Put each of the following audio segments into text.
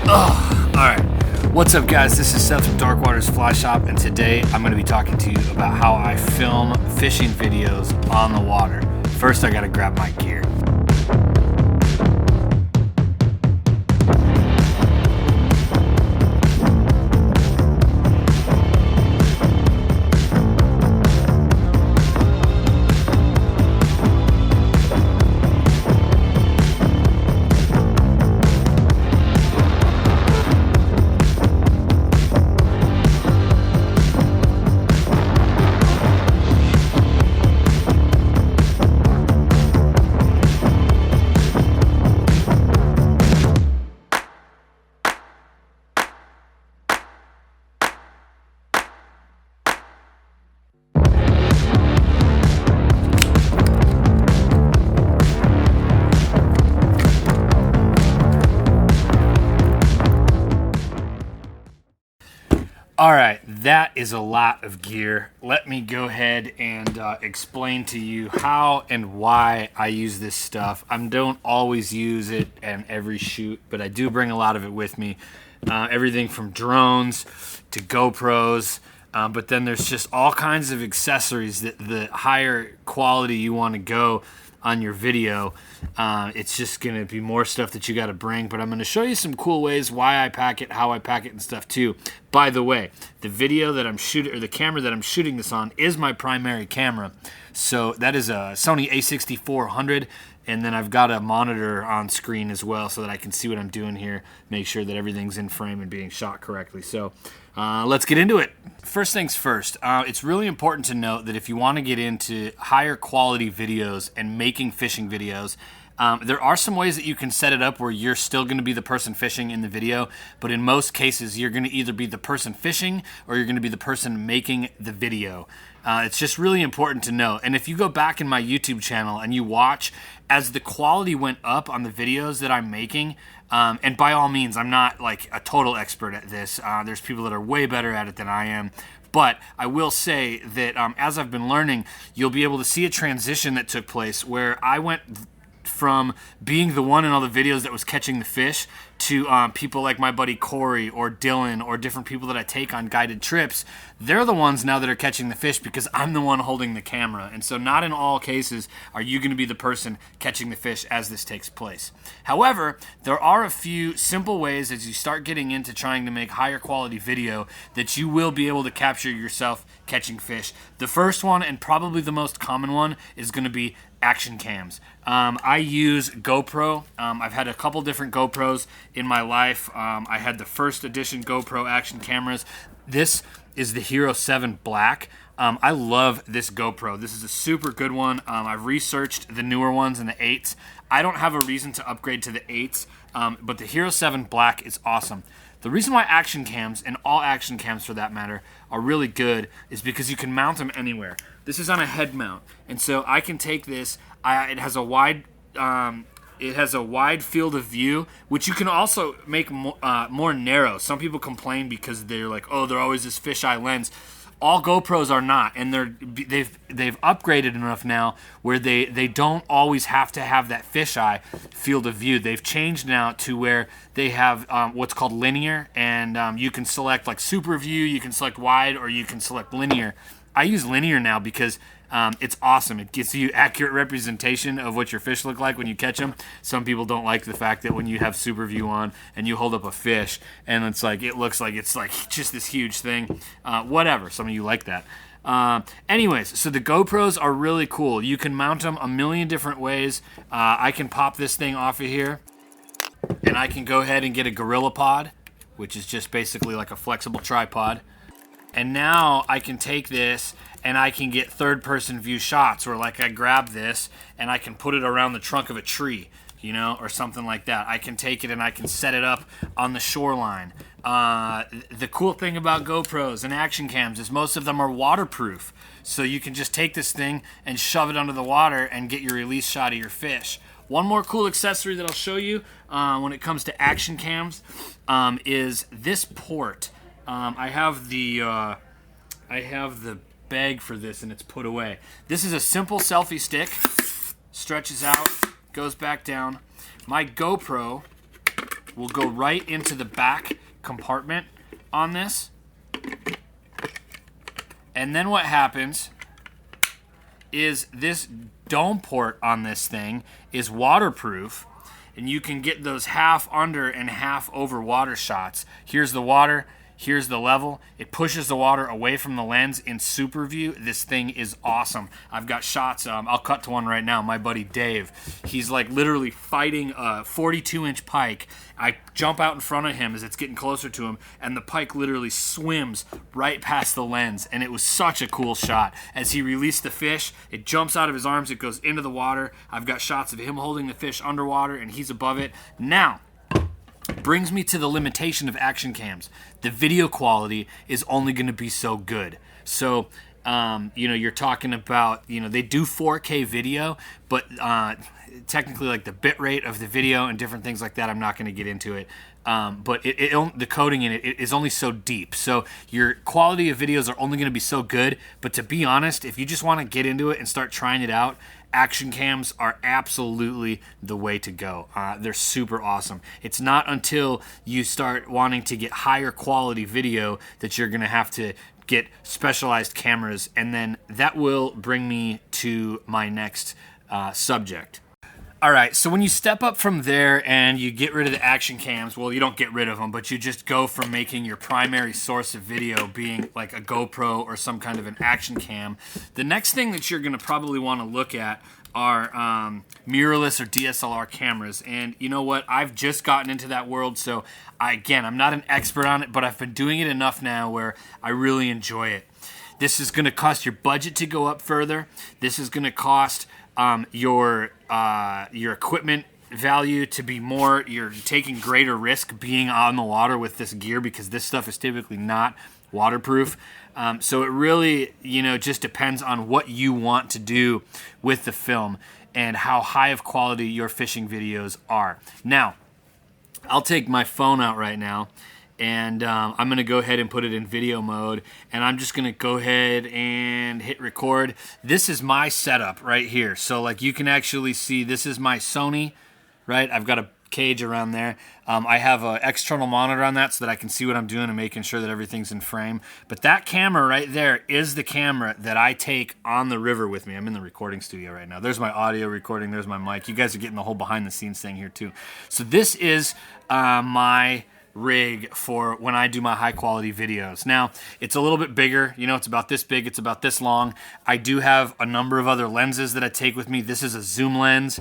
Alright, what's up guys, this is Seth from Dark Waters Fly Shop, and today I'm going to be talking to you about how I film fishing videos on the water. First I gotta grab my gear. Alright, that is a lot of gear. Let me go ahead and explain to you how and why I use this stuff. I don't always use it in every shoot, but I do bring a lot of it with me. Everything from drones to GoPros, but then there's just all kinds of accessories that the higher quality you want to go on your video. It's just going to be more stuff that you got to bring, but I'm going to show you some cool ways why I pack it, how I pack it and stuff too. By the way, the video that I'm shooting, or the camera that I'm shooting this on, is my primary camera. So that is a Sony A6400, and then I've got a monitor on screen as well so that I can see what I'm doing here, make sure that everything's in frame and being shot correctly. So let's get into it. First things first, it's really important to note that if you want to get into higher quality videos and making fishing videos, there are some ways that you can set it up where you're still going to be the person fishing in the video, but in most cases you're going to either be the person fishing or you're going to be the person making the video. It's just really important to know. And if you go back in my YouTube channel and you watch as the quality went up on the videos that I'm making, and by all means, I'm not like a total expert at this. There's people that are way better at it than I am. But I will say that as I've been learning, you'll be able to see a transition that took place where I went from being the one in all the videos that was catching the fish to people like my buddy Corey or Dylan or different people that I take on guided trips. They're the ones now that are catching the fish because I'm the one holding the camera. And so not in all cases are you going to be the person catching the fish as this takes place. However, there are a few simple ways as you start getting into trying to make higher quality video that you will be able to capture yourself catching fish. The first one, and probably the most common one, is going to be action cams. I use GoPro. I've had a couple different GoPros in my life. I had the first edition GoPro action cameras. This is the Hero 7 Black. I love this GoPro. This is a super good one. I've researched the newer ones and the 8s. I don't have a reason to upgrade to the 8s, but the Hero 7 Black is awesome. The reason why action cams, and all action cams for that matter, are really good is because you can mount them anywhere. This is on a head mount, and so I can take this. It has a wide field of view, which you can also make more narrow. Some people complain because they're like, oh, they're always this fisheye lens. All GoPros are not, and they've upgraded enough now where they don't always have to have that fisheye field of view. They've changed now to where they have what's called linear, and you can select like super view, you can select wide, or you can select linear. I use linear now because it's awesome. It gives you accurate representation of what your fish look like when you catch them. Some people don't like the fact that when you have super view on and you hold up a fish and it's like it looks like it's like just this huge thing. Whatever. Some of you like that. Anyways, so the GoPros are really cool. You can mount them a million different ways. I can pop this thing off of here and I can go ahead and get a Gorilla Pod, which is just basically like a flexible tripod. And now I can take this and I can get third-person view shots where like I grab this and I can put it around the trunk of a tree, you know, or something like that. I can take it and I can set it up on the shoreline. The cool thing about GoPros and action cams is most of them are waterproof. So you can just take this thing and shove it under the water and get your release shot of your fish. One more cool accessory that I'll show you when it comes to action cams is this port. I have the bag for this and it's put away. This is a simple selfie stick, stretches out, goes back down. My GoPro will go right into the back compartment on this. And then what happens is this dome port on this thing is waterproof, and you can get those half under and half over water shots. Here's the water. Here's the level. It pushes the water away from the lens in super view. This thing is awesome. I've got shots. I'll cut to one right now. My buddy Dave, he's like literally fighting a 42-inch pike. I jump out in front of him as it's getting closer to him, and the pike literally swims right past the lens, and it was such a cool shot. As he released the fish, it jumps out of his arms, it goes into the water. I've got shots of him holding the fish underwater, and he's above it. Now, brings me to the limitation of action cams. The video quality is only going to be so good. So, you're talking about, they do 4K video, but technically like the bit rate of the video and different things like that, I'm not going to get into it. But the coding in it is only so deep. So your quality of videos are only going to be so good. But to be honest, if you just want to get into it and start trying it out, action cams are absolutely the way to go. They're super awesome. It's not until you start wanting to get higher quality video that you're going to have to get specialized cameras. And then that will bring me to my next subject. All right, so when you step up from there and you get rid of the action cams, well, you don't get rid of them, but you just go from making your primary source of video being like a GoPro or some kind of an action cam. The next thing that you're going to probably want to look at are mirrorless or DSLR cameras. And you know what? I've just gotten into that world, so I'm not an expert on it, but I've been doing it enough now where I really enjoy it. This is going to cost your budget to go up further. This is going to cost your equipment value to be more. You're taking greater risk being on the water with this gear because this stuff is typically not waterproof. So it really, just depends on what you want to do with the film and how high of quality your fishing videos are. Now, I'll take my phone out right now, and I'm going to go ahead and put it in video mode, and I'm just going to go ahead and hit record. This is my setup right here. So like you can actually see this is my Sony, right? I've got a cage around there. I have an external monitor on that so that I can see what I'm doing and making sure that everything's in frame. But that camera right there is the camera that I take on the river with me. I'm in the recording studio right now. There's my audio recording. There's my mic. You guys are getting the whole behind the scenes thing here too. So this is my rig for when I do my high quality videos. Now, it's a little bit bigger. It's about this big. It's about this long. I do have a number of other lenses that I take with me. This is a zoom lens.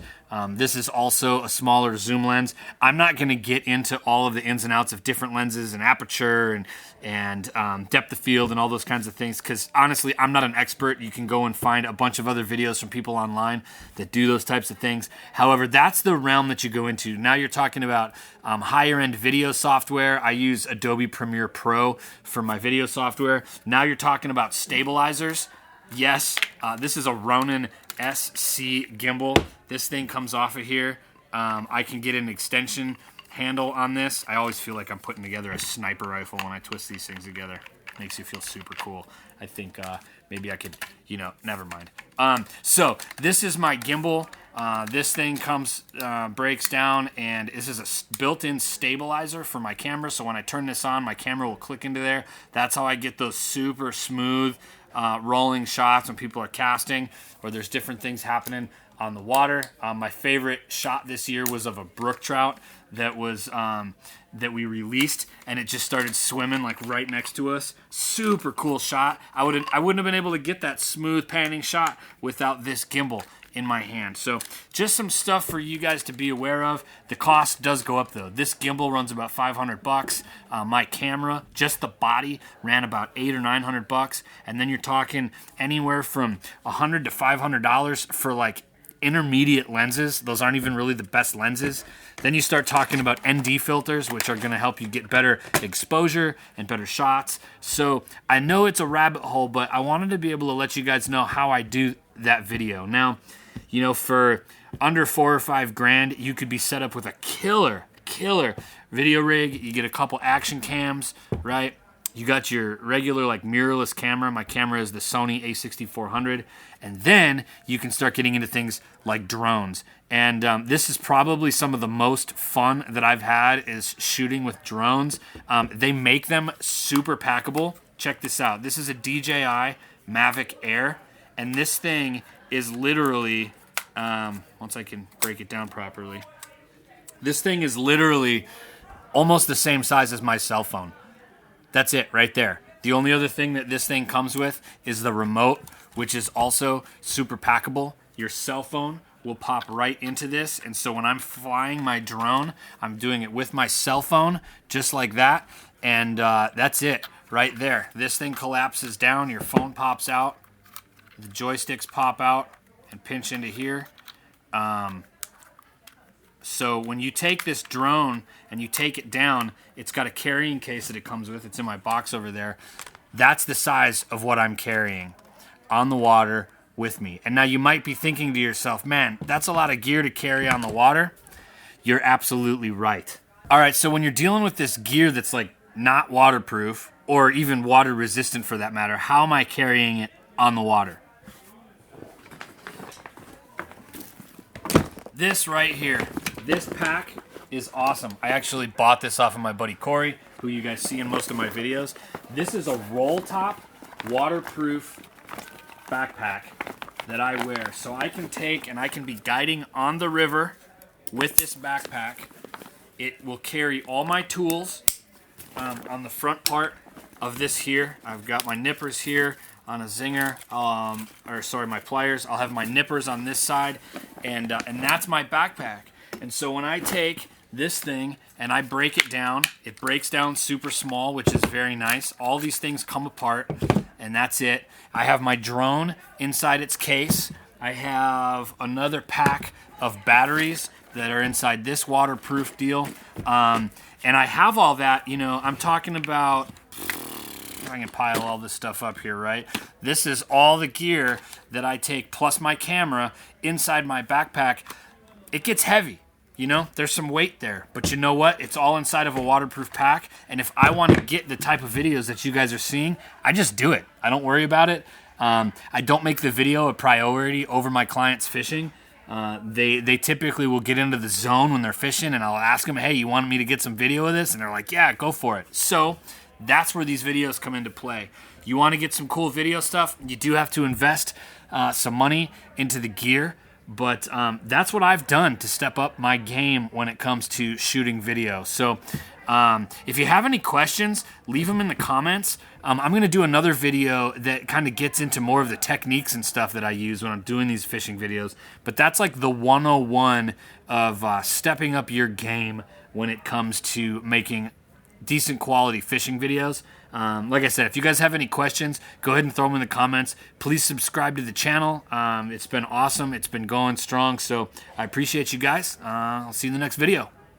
This is also a smaller zoom lens. I'm not going to get into all of the ins and outs of different lenses and aperture and depth of field and all those kinds of things because honestly, I'm not an expert. You can go and find a bunch of other videos from people online that do those types of things. However, that's the realm that you go into. Now you're talking about higher end video software. I use Adobe Premiere Pro for my video software. Now you're talking about stabilizers. Yes, this is a Ronin SC Gimbal. This thing comes off of here. I can get an extension handle on this. I always feel like I'm putting together a sniper rifle when I twist these things together. Makes you feel super cool. I think maybe I could, never mind. So this is my gimbal. This thing breaks down, and this is a built-in stabilizer for my camera. So when I turn this on, my camera will click into there. That's how I get those super smooth rolling shots when people are casting or there's different things happening on the water. My favorite shot this year was of a brook trout that was that we released, and it just started swimming like right next to us. Super cool shot. I wouldn't have been able to get that smooth panning shot without this gimbal in my hand. So just some stuff for you guys to be aware of. The cost does go up though. This gimbal runs about $500. My camera, just the body, ran about $800 or $900, and then you're talking anywhere from $100 to $500 for like intermediate lenses. Those aren't even really the best lenses. Then you start talking about ND filters, which are going to help you get better exposure and better shots. So I know it's a rabbit hole, but I wanted to be able to let you guys know how I do that video. Now, for under $4 or $5 grand, you could be set up with a killer video rig. You get a couple action cams, right? You got your regular like mirrorless camera. My camera is the Sony A6400. And then you can start getting into things like drones. And this is probably some of the most fun that I've had is shooting with drones. They make them super packable. Check this out. This is a DJI Mavic Air. And this thing is literally, once I can break it down properly, this thing is literally almost the same size as my cell phone. That's it right there. The only other thing that this thing comes with is the remote, which is also super packable. Your cell phone will pop right into this. And so when I'm flying my drone, I'm doing it with my cell phone, just like that. And that's it right there. This thing collapses down. Your phone pops out. The joysticks pop out and pinch into here. So when you take this drone and you take it down, it's got a carrying case that it comes with. It's in my box over there. That's the size of what I'm carrying on the water with me. And now you might be thinking to yourself, man, that's a lot of gear to carry on the water. You're absolutely right. All right, so when you're dealing with this gear that's like not waterproof or even water resistant for that matter, how am I carrying it on the water? This right here, this pack is awesome. I actually bought this off of my buddy Corey, who you guys see in most of my videos. This is a roll top, waterproof backpack that I wear. So I can take and I can be guiding on the river with this backpack. It will carry all my tools on the front part of this here. I've got my nippers here on a zinger, my pliers. I'll have my nippers on this side, and that's my backpack. And so when I take this thing and I break it down, it breaks down super small, which is very nice. All these things come apart, and that's it. I have my drone inside its case. I have another pack of batteries that are inside this waterproof deal. And I have all that, I'm talking about, I can pile all this stuff up here, right? This is all the gear that I take, plus my camera, inside my backpack. It gets heavy, there's some weight there. But you know what? It's all inside of a waterproof pack. And if I want to get the type of videos that you guys are seeing, I just do it. I don't worry about it. I don't make the video a priority over my clients fishing. They typically will get into the zone when they're fishing, and I'll ask them, hey, you want me to get some video of this? And they're like, yeah, go for it. So that's where these videos come into play. You want to get some cool video stuff, you do have to invest some money into the gear, but that's what I've done to step up my game when it comes to shooting video. So if you have any questions, leave them in the comments. I'm going to do another video that kind of gets into more of the techniques and stuff that I use when I'm doing these fishing videos, but that's like the 101 of stepping up your game when it comes to making decent quality fishing videos. Like I said, if you guys have any questions, go ahead and throw them in the comments. Please subscribe to the channel. It's been awesome. It's been going strong. So I appreciate you guys. I'll see you in the next video.